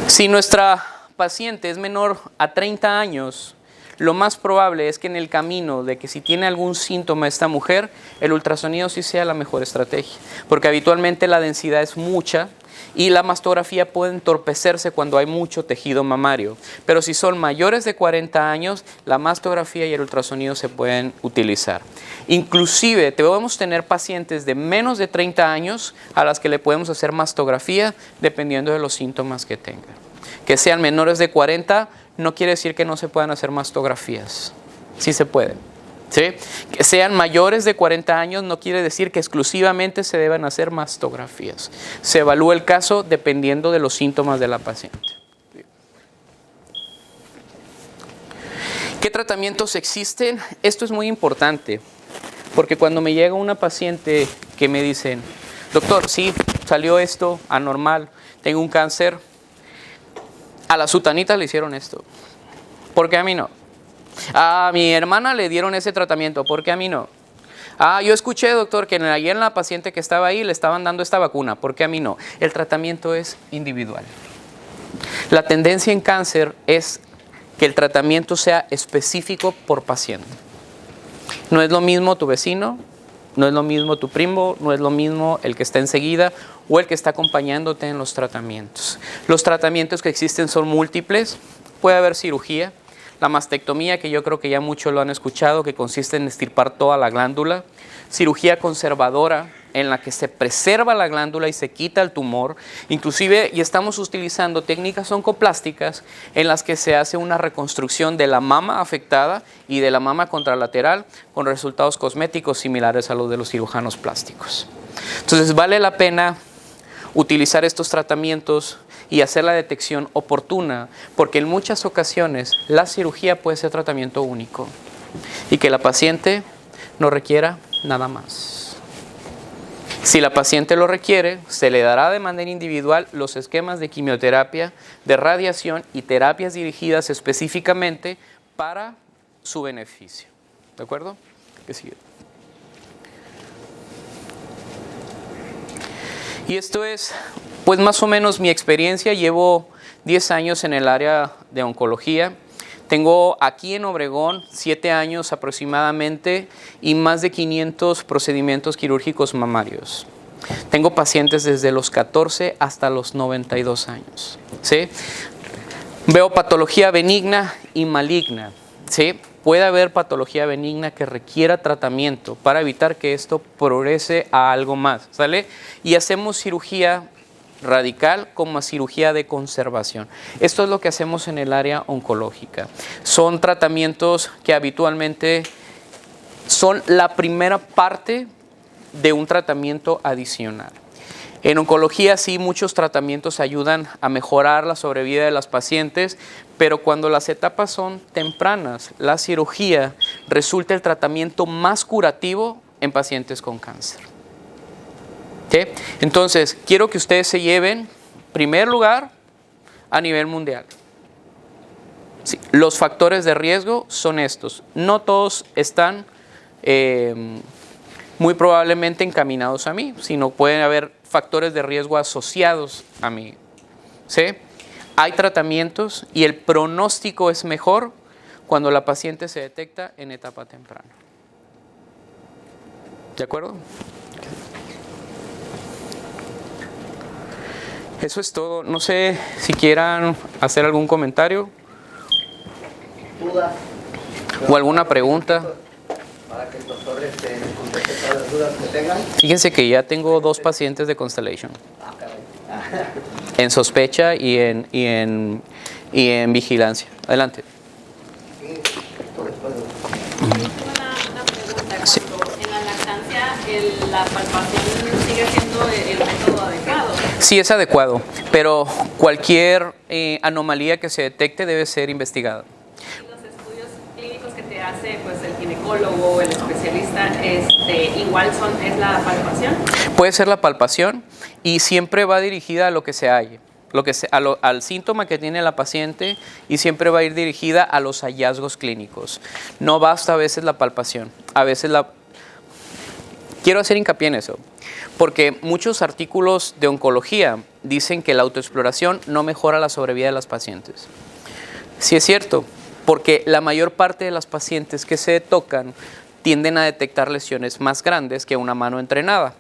Si nuestra paciente es menor a 30 años, lo más probable es que en el camino de que si tiene algún síntoma esta mujer, el ultrasonido sí sea la mejor estrategia, porque habitualmente la densidad es mucha y la mastografía puede entorpecerse cuando hay mucho tejido mamario. Pero si son mayores de 40 años, la mastografía y el ultrasonido se pueden utilizar. Inclusive podemos tener pacientes de menos de 30 años a las que le podemos hacer mastografía dependiendo de los síntomas que tengan. Que sean menores de 40 no quiere decir que no se puedan hacer mastografías. Sí se puede. ¿Sí? Que sean mayores de 40 años no quiere decir que exclusivamente se deban hacer mastografías. Se evalúa el caso dependiendo de los síntomas de la paciente. ¿Qué tratamientos existen? Esto es muy importante, porque cuando me llega una paciente que me dicen, doctor, sí, salió esto anormal, tengo un cáncer, a la sutanita le hicieron esto, ¿por qué a mí no? A mi hermana le dieron ese tratamiento, ¿por qué a mí no? Yo escuché, doctor, que ayer en la paciente que estaba ahí le estaban dando esta vacuna, ¿por qué a mí no? El tratamiento es individual. La tendencia en cáncer es que el tratamiento sea específico por paciente. No es lo mismo tu vecino, no es lo mismo tu primo, no es lo mismo el que está enseguida o el que está acompañándote en los tratamientos. Los tratamientos que existen son múltiples, puede haber cirugía, la mastectomía, que yo creo que ya muchos lo han escuchado, que consiste en extirpar toda la glándula, cirugía conservadora, en la que se preserva la glándula y se quita el tumor, inclusive y estamos utilizando técnicas oncoplásticas en las que se hace una reconstrucción de la mama afectada y de la mama contralateral con resultados cosméticos similares a los de los cirujanos plásticos. Entonces vale la pena utilizar estos tratamientos y hacer la detección oportuna, porque en muchas ocasiones la cirugía puede ser tratamiento único y que la paciente no requiera nada más. Si la paciente lo requiere, se le dará de manera individual los esquemas de quimioterapia, de radiación y terapias dirigidas específicamente para su beneficio. ¿De acuerdo? ¿Qué sigue? Y esto es, pues más o menos mi experiencia. Llevo 10 años en el área de oncología. Tengo aquí en Obregón 7 años aproximadamente y más de 500 procedimientos quirúrgicos mamarios. Tengo pacientes desde los 14 hasta los 92 años. ¿Sí? Veo patología benigna y maligna. ¿Sí? Puede haber patología benigna que requiera tratamiento para evitar que esto progrese a algo más. ¿Sale? Y hacemos cirugía radical como cirugía de conservación. Esto es lo que hacemos en el área oncológica. Son tratamientos que habitualmente son la primera parte de un tratamiento adicional. En oncología sí, muchos tratamientos ayudan a mejorar la sobrevida de las pacientes, pero cuando las etapas son tempranas, la cirugía resulta el tratamiento más curativo en pacientes con cáncer. ¿Sí? Entonces, quiero que ustedes se lleven, en primer lugar, a nivel mundial. Sí, los factores de riesgo son estos. No todos están muy probablemente encaminados a mí, sino pueden haber factores de riesgo asociados a mí. ¿Sí? Hay tratamientos y el pronóstico es mejor cuando la paciente se detecta en etapa temprana. ¿De acuerdo? Eso es todo. No sé si quieran hacer algún comentario. ¿Dudas? ¿O alguna pregunta? Para que el doctor conteste todas las dudas que tengan. Fíjense que ya tengo 2 pacientes de Constellation. Ah, caray. En sospecha y en vigilancia. Adelante. Una pregunta. Sí. Cuando en la lactancia la palpación sigue siendo el método adecuado. Sí, es adecuado, pero cualquier anomalía que se detecte debe ser investigada. Y los estudios clínicos que te hace pues el ginecólogo o el especialista, igual es la palpación. Puede ser la palpación y siempre va dirigida a lo que se halle, al síntoma que tiene la paciente, y siempre va a ir dirigida a los hallazgos clínicos. No basta a veces la palpación, a veces Quiero hacer hincapié en eso, porque muchos artículos de oncología dicen que la autoexploración no mejora la sobrevida de las pacientes. Sí es cierto, porque la mayor parte de las pacientes que se tocan tienden a detectar lesiones más grandes que una mano entrenada.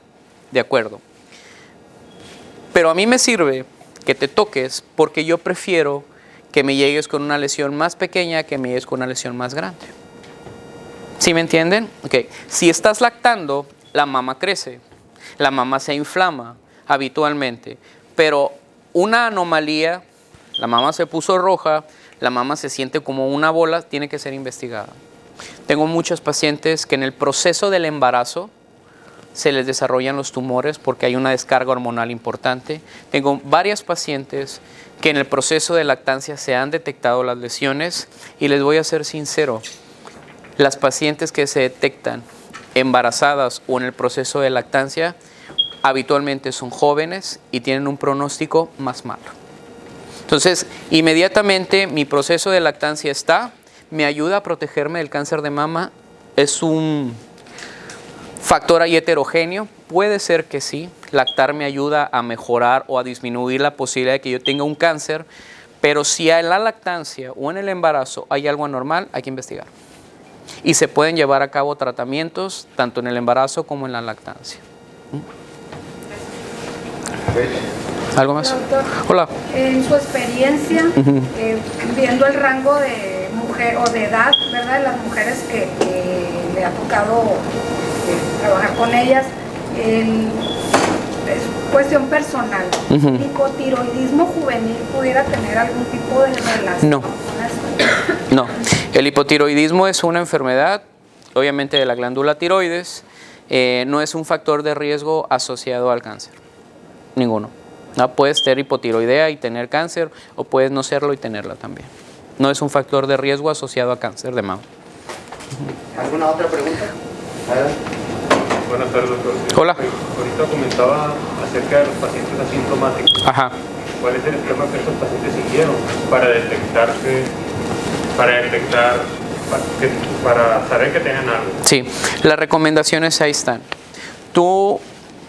De acuerdo. Pero a mí me sirve que te toques porque yo prefiero que me llegues con una lesión más pequeña que me llegues con una lesión más grande. ¿Sí me entienden? Okay. Si estás lactando, la mama crece, la mama se inflama habitualmente, pero una anomalía, la mama se puso roja, la mama se siente como una bola, tiene que ser investigada. Tengo muchos pacientes que en el proceso del embarazo se les desarrollan los tumores porque hay una descarga hormonal importante. Tengo varias pacientes que en el proceso de lactancia se han detectado las lesiones, y les voy a ser sincero, las pacientes que se detectan embarazadas o en el proceso de lactancia habitualmente son jóvenes y tienen un pronóstico más malo. Entonces, inmediatamente mi proceso de lactancia me ayuda a protegerme del cáncer de mama. Es un factor ahí heterogéneo. Puede ser que sí, lactar me ayuda a mejorar o a disminuir la posibilidad de que yo tenga un cáncer, pero si en la lactancia o en el embarazo hay algo anormal, hay que investigar. Y se pueden llevar a cabo tratamientos tanto en el embarazo como en la lactancia. ¿Algo más? Doctor, Hola. en su experiencia, viendo el rango de mujer o de edad, ¿verdad?, de las mujeres que le ha tocado trabajar con ellas, es cuestión personal. ¿El hipotiroidismo juvenil pudiera tener algún tipo de relación No. con esto? No, el hipotiroidismo es una enfermedad, obviamente, de la glándula tiroides. No es un factor de riesgo asociado al cáncer, ninguno. No, puedes ser hipotiroidea y tener cáncer, o puedes no serlo y tenerla también. No es un factor de riesgo asociado a cáncer de mama. ¿Alguna otra pregunta? Adelante. Buenas tardes, doctor. Hola. Ahorita comentaba acerca de los pacientes asintomáticos. Ajá. ¿Cuál es el esquema que estos pacientes siguieron para saber que tienen algo? Sí, las recomendaciones ahí están. Tu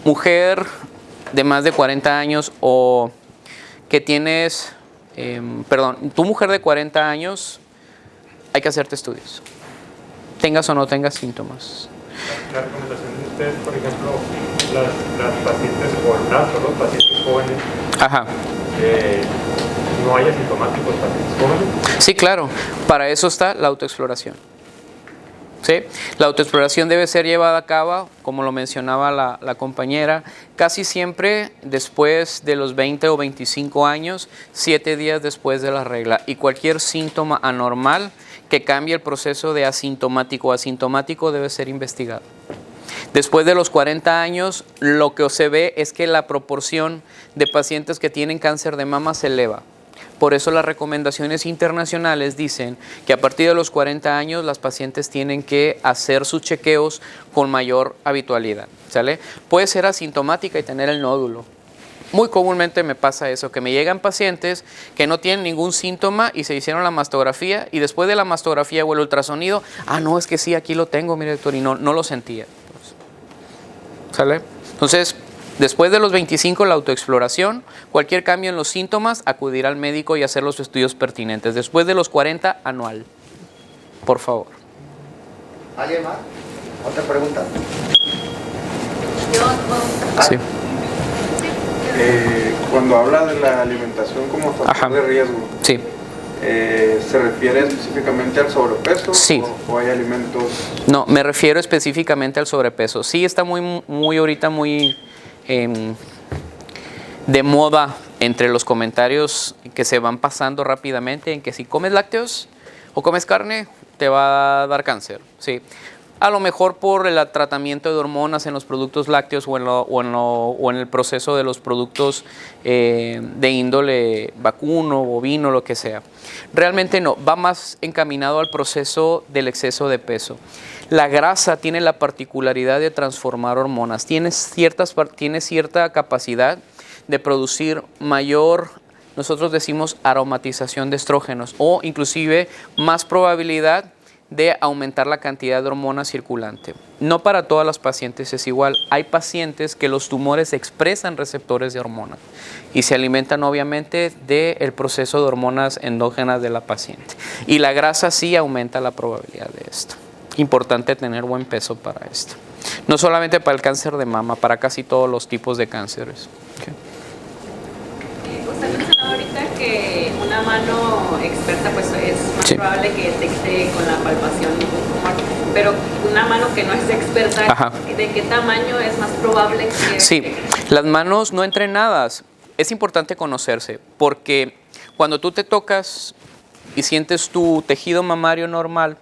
mujer de más de 40 años o que tienes, tu mujer de 40 años, hay que hacerte estudios, tengas o no tengas síntomas. La recomendación de ustedes, por ejemplo, las pacientes o los pacientes jóvenes, Ajá. no hay asintomáticos pacientes jóvenes. Sí, claro, para eso está la autoexploración. ¿Sí? La autoexploración debe ser llevada a cabo, como lo mencionaba la compañera, casi siempre después de los 20 o 25 años, 7 días después de la regla. Y cualquier síntoma anormal que cambie el proceso de asintomático a asintomático debe ser investigado. Después de los 40 años, lo que se ve es que la proporción de pacientes que tienen cáncer de mama se eleva. Por eso las recomendaciones internacionales dicen que a partir de los 40 años las pacientes tienen que hacer sus chequeos con mayor habitualidad, ¿sale? Puede ser asintomática y tener el nódulo. Muy comúnmente me pasa eso, que me llegan pacientes que no tienen ningún síntoma y se hicieron la mastografía y después de la mastografía o el ultrasonido, no, es que sí, aquí lo tengo, mire doctor, y no lo sentía. ¿Sale? Entonces, después de los 25, la autoexploración, cualquier cambio en los síntomas, acudir al médico y hacer los estudios pertinentes. Después de los 40, anual. Por favor. ¿Alguien más? ¿Otra pregunta? Sí. Cuando habla de la alimentación como factor de riesgo, Sí. ¿se refiere específicamente al sobrepeso? Sí. ¿O hay alimentos? No, me refiero específicamente al sobrepeso. Sí, está muy ahorita muy de moda entre los comentarios que se van pasando rápidamente en que si comes lácteos o comes carne te va a dar cáncer. Sí. A lo mejor por el tratamiento de hormonas en los productos lácteos o en el proceso de los productos de índole vacuno, bovino, lo que sea. Realmente no, va más encaminado al proceso del exceso de peso. La grasa tiene la particularidad de transformar hormonas, tiene cierta capacidad de producir mayor, nosotros decimos aromatización de estrógenos o inclusive más probabilidad de aumentar la cantidad de hormona circulante. No para todas las pacientes es igual. Hay pacientes que los tumores expresan receptores de hormonas y se alimentan obviamente del proceso de hormonas endógenas de la paciente. Y la grasa sí aumenta la probabilidad de esto. Importante tener buen peso para esto. No solamente para el cáncer de mama, para casi todos los tipos de cánceres. Okay. Usted mencionaba ahorita que una mano experta pues es más probable que detecte con la palpación un tumor, pero una mano que no es experta, ¿de qué tamaño es más probable que Sí, las manos no entrenadas, es importante conocerse, porque cuando tú te tocas y sientes tu tejido mamario normal,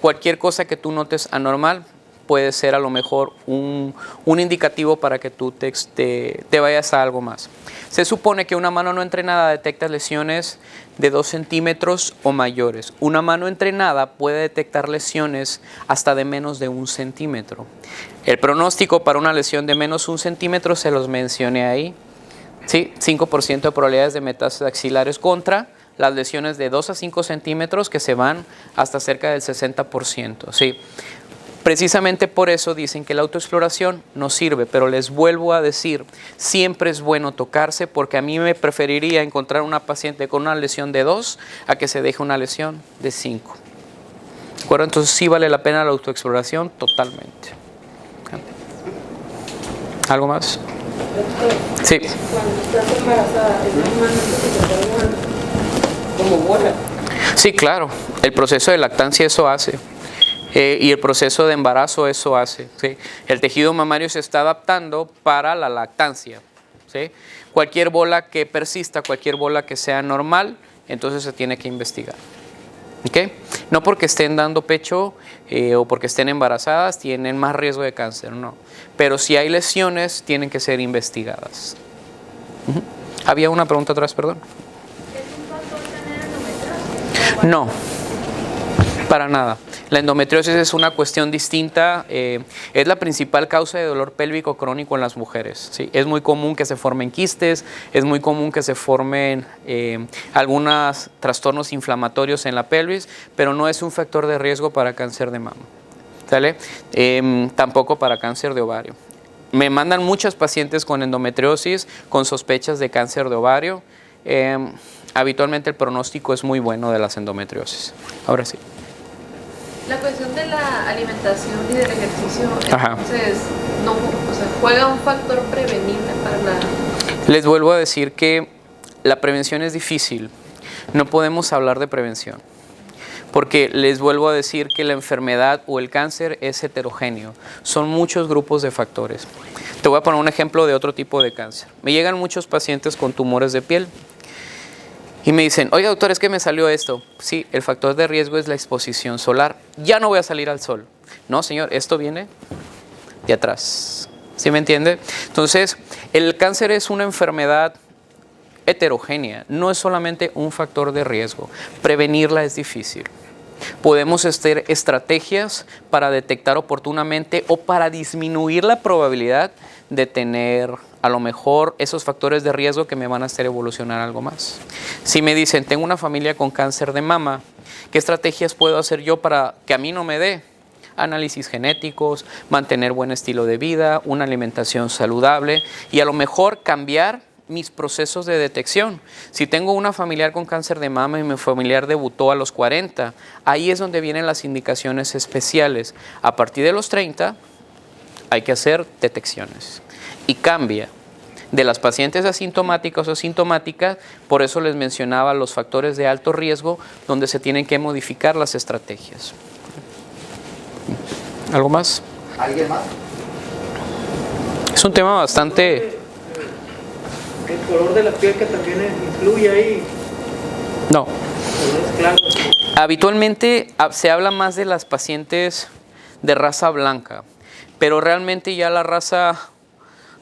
cualquier cosa que tú notes anormal puede ser a lo mejor un indicativo para que tú te vayas a algo más. Se supone que una mano no entrenada detecta lesiones de 2 centímetros o mayores. Una mano entrenada puede detectar lesiones hasta de menos de 1 centímetro. El pronóstico para una lesión de menos 1 centímetro se los mencioné ahí. ¿Sí? 5% de probabilidades de metástasis axilares contra las lesiones de 2 a 5 centímetros que se van hasta cerca del 60%. ¿Sí? Precisamente por eso dicen que la autoexploración no sirve, pero les vuelvo a decir, siempre es bueno tocarse porque a mí me preferiría encontrar una paciente con una lesión de 2 a que se deje una lesión de 5. ¿De acuerdo? Entonces sí vale la pena la autoexploración totalmente. ¿Algo más? Sí. Cuando estás embarazada, ¿es normal que se pongan como bola? Sí, claro. El proceso de lactancia eso hace. Y el proceso de embarazo eso hace. ¿Sí? El tejido mamario se está adaptando para la lactancia. ¿Sí? Cualquier bola que persista, cualquier bola que sea normal, entonces se tiene que investigar. ¿Okay? No porque estén dando pecho o porque estén embarazadas tienen más riesgo de cáncer, no. Pero si hay lesiones, tienen que ser investigadas. Había una pregunta atrás, perdón. ¿Es un factor tener endometriosis? No, para nada. La endometriosis es una cuestión distinta, es la principal causa de dolor pélvico crónico en las mujeres. ¿Sí? Es muy común que se formen quistes, es muy común que se formen algunos trastornos inflamatorios en la pelvis, pero no es un factor de riesgo para cáncer de mama. ¿Sale? Tampoco para cáncer de ovario. me mandan muchas pacientes con endometriosis, con sospechas de cáncer de ovario. Habitualmente el pronóstico es muy bueno de las endometriosis. Ahora sí. La cuestión de la alimentación y del ejercicio, Ajá. entonces, no, o sea, ¿juega un factor prevenible para la...? Les vuelvo a decir que la prevención es difícil. No podemos hablar de prevención. Porque les vuelvo a decir que la enfermedad o el cáncer es heterogéneo. Son muchos grupos de factores. Te voy a poner un ejemplo de otro tipo de cáncer. Me llegan muchos pacientes con tumores de piel y me dicen, oye doctor, es que me salió esto. Sí, el factor de riesgo es la exposición solar. Ya no voy a salir al sol. No, señor, esto viene de atrás. ¿Sí me entiende? Entonces, el cáncer es una enfermedad heterogénea. No es solamente un factor de riesgo. Prevenirla es difícil. Podemos hacer estrategias para detectar oportunamente o para disminuir la probabilidad de tener a lo mejor esos factores de riesgo que me van a hacer evolucionar algo más. Si me dicen, tengo una familia con cáncer de mama, ¿qué estrategias puedo hacer yo para que a mí no me dé? Análisis genéticos, mantener buen estilo de vida, una alimentación saludable y a lo mejor cambiar mis procesos de detección. Si tengo una familiar con cáncer de mama y mi familiar debutó a los 40, ahí es donde vienen las indicaciones especiales. A partir de los 30 hay que hacer detecciones y cambia de las pacientes asintomáticas o sintomáticas. Por eso les mencionaba los factores de alto riesgo donde se tienen que modificar las estrategias. ¿Algo más? ¿Alguien más? Es un tema bastante... El color de la piel que también influye ahí. No. Es claro. Habitualmente se habla más de las pacientes de raza blanca, pero realmente ya la raza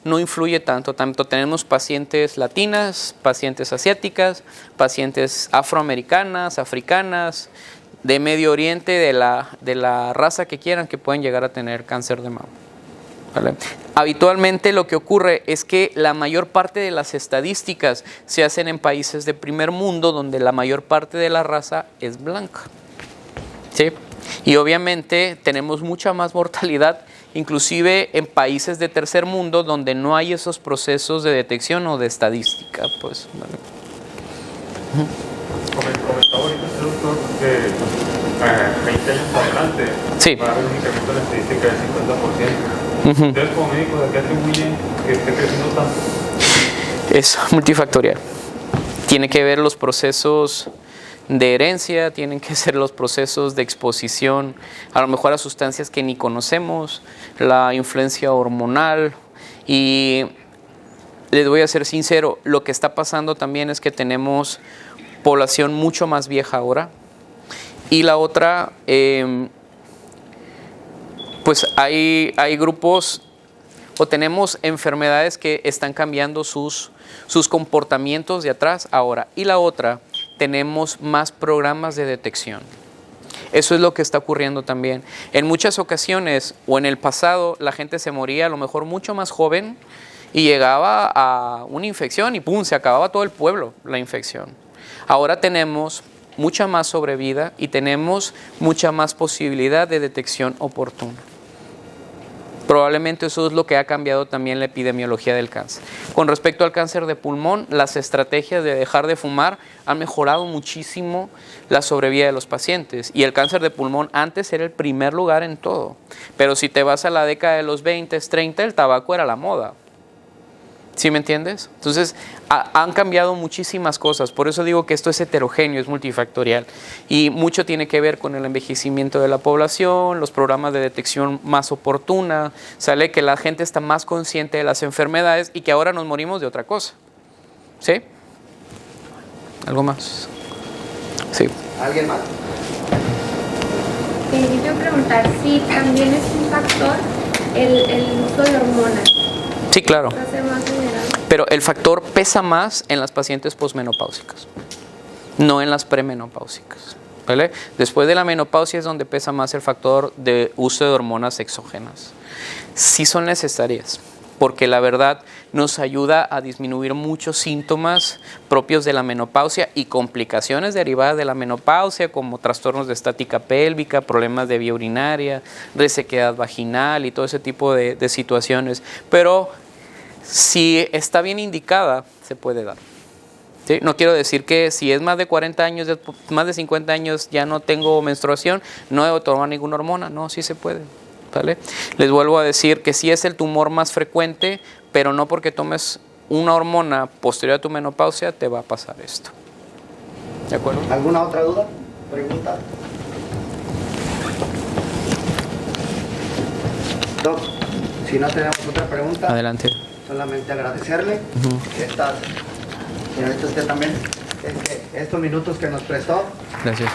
no influye tanto. Tanto tenemos pacientes latinas, pacientes asiáticas, pacientes afroamericanas, africanas, de Medio Oriente, de la raza que quieran, que pueden llegar a tener cáncer de mama. ¿Vale? Habitualmente lo que ocurre es que la mayor parte de las estadísticas se hacen en países de primer mundo donde la mayor parte de la raza es blanca. ¿Sí? Y obviamente tenemos mucha más mortalidad, inclusive en países de tercer mundo donde no hay esos procesos de detección o de estadística. Pues, ¿vale? Comentaba ahorita el doctor que 20 años adelante sí. va a haber un incremento en la estadística del 50%. Entonces, como médicos, ¿a qué atribuyen que esté creciendo tanto? Es multifactorial. Tiene que ver los procesos de herencia, tienen que ser los procesos de exposición, a lo mejor a sustancias que ni conocemos, la influencia hormonal y les voy a ser sincero, lo que está pasando también es que tenemos población mucho más vieja ahora y la otra, pues hay grupos o tenemos enfermedades que están cambiando sus comportamientos de atrás ahora y la otra, tenemos más programas de detección. Eso es lo que está ocurriendo también. En muchas ocasiones o en el pasado la gente se moría a lo mejor mucho más joven y llegaba a una infección y ¡pum! Se acababa todo el pueblo la infección. Ahora tenemos mucha más sobrevida y tenemos mucha más posibilidad de detección oportuna. Probablemente eso es lo que ha cambiado también la epidemiología del cáncer. Con respecto al cáncer de pulmón, las estrategias de dejar de fumar han mejorado muchísimo la sobrevida de los pacientes. Y el cáncer de pulmón antes era el primer lugar en todo. Pero si te vas a la década de los 20, 30, el tabaco era la moda. ¿Sí me entiendes? Entonces, han cambiado muchísimas cosas. Por eso digo que esto es heterogéneo, es multifactorial. Y mucho tiene que ver con el envejecimiento de la población, los programas de detección más oportuna. Sale que la gente está más consciente de las enfermedades y que ahora nos morimos de otra cosa. ¿Sí? ¿Algo más? Sí. ¿Alguien más? Yo quiero preguntar si también es un factor el uso de hormonas. Sí, claro. Pero el factor pesa más en las pacientes posmenopáusicas, no en las premenopáusicas. ¿Vale? Después de la menopausia es donde pesa más el factor de uso de hormonas exógenas. Sí son necesarias, porque la verdad nos ayuda a disminuir muchos síntomas propios de la menopausia y complicaciones derivadas de la menopausia, como trastornos de estática pélvica, problemas de vía urinaria, resequedad vaginal y todo ese tipo de situaciones. Pero si está bien indicada, se puede dar. ¿Sí? No quiero decir que si es más de 40 años, más de 50 años ya no tengo menstruación, no debo tomar ninguna hormona. No, sí se puede. ¿Vale? Les vuelvo a decir que sí es el tumor más frecuente, pero no porque tomes una hormona posterior a tu menopausia te va a pasar esto. ¿De acuerdo? ¿Alguna otra duda? ¿Pregunta? Doc, si no tenemos otra pregunta, adelante. Solamente agradecerle estas, señorita, usted también, estos minutos que nos prestó. Gracias.